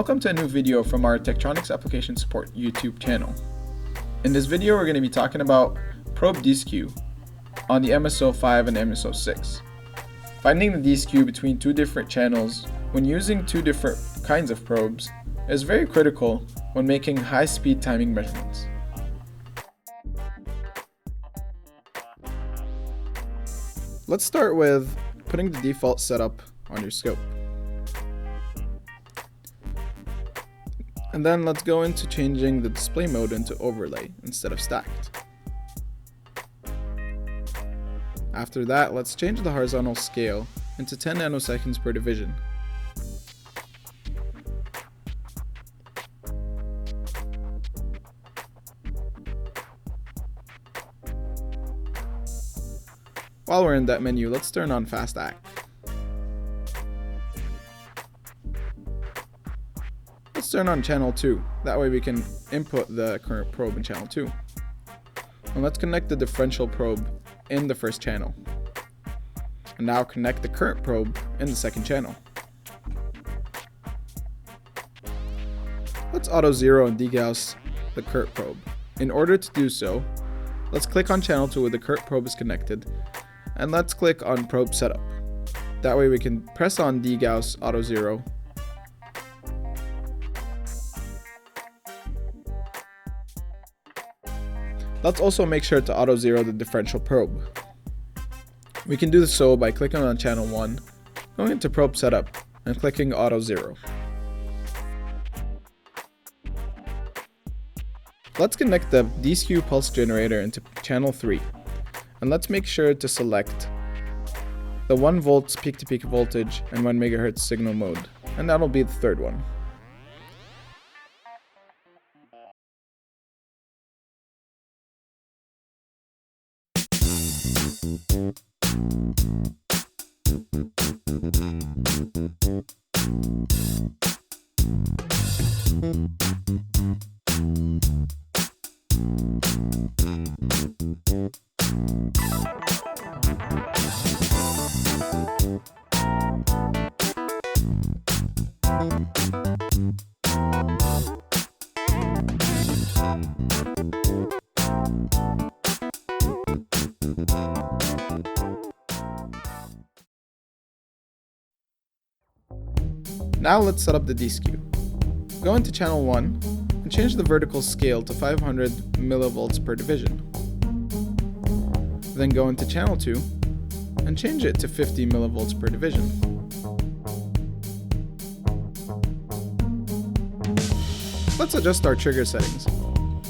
Welcome to a new video from our Tektronix Application Support YouTube channel. In this video we're going to be talking about probe Deskew on the MSO5 and MSO6. Finding the Deskew between two different channels when using two different kinds of probes is very critical when making high-speed timing measurements. Let's start with putting the default setup on your scope. And then let's go into changing the display mode into overlay instead of stacked. After that, let's change the horizontal scale into 10 nanoseconds per division. While we're in that menu, let's turn on Fast Act. Let's turn on channel 2, that way we can input the current probe in channel 2. And let's connect the differential probe in the first channel. And now connect the current probe in the second channel. Let's auto zero and degauss the current probe. In order to do so, let's click on channel 2 where the current probe is connected, and let's click on probe setup. That way we can press on degauss auto zero. Let's also make sure to auto zero the differential probe. We can do so by clicking on channel 1, going into probe setup, and clicking auto zero. Let's connect the Deskew pulse generator into channel 3, and let's make sure to select the 1 volts peak-to-peak voltage and 1 megahertz signal mode, and that'll be the third one. Now let's set up the Deskew. Go into channel 1 and change the vertical scale to 500 millivolts per division. Then go into channel 2 and change it to 50 millivolts per division. Let's adjust our trigger settings.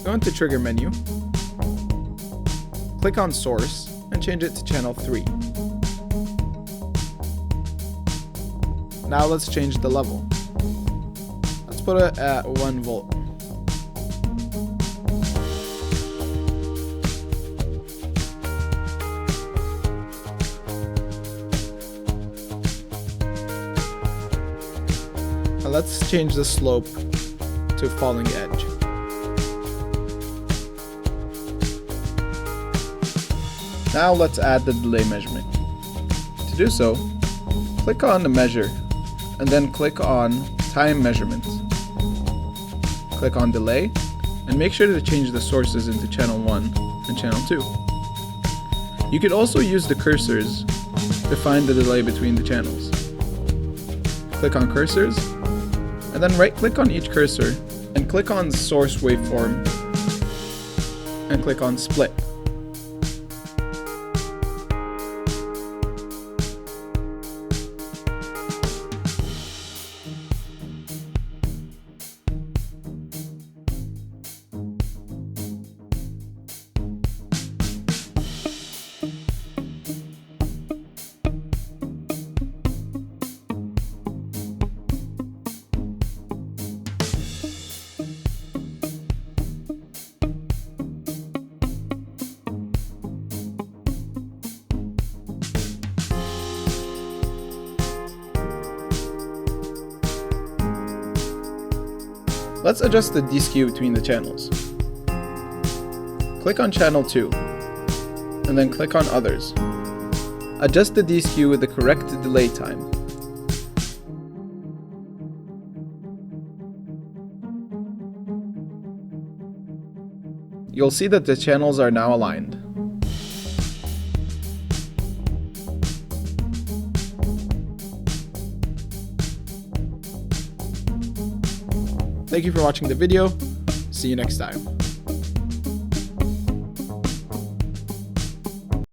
Go into trigger menu, click on source and change it to channel 3. Now let's change the level. Let's put it at 1 volt. Now let's change the slope to falling edge. Now let's add the delay measurement. To do so, click on the measure and then click on time measurement. Click on delay and make sure to change the sources into channel 1 and channel 2. You could also use the cursors to find the delay between the channels. Click on cursors and then right click on each cursor and click on source waveform and click on split. Let's adjust the Deskew between the channels. Click on channel 2, and then click on others. Adjust the Deskew with the correct delay time. you'll see that the channels are now aligned. Thank you for watching the video. See you next time.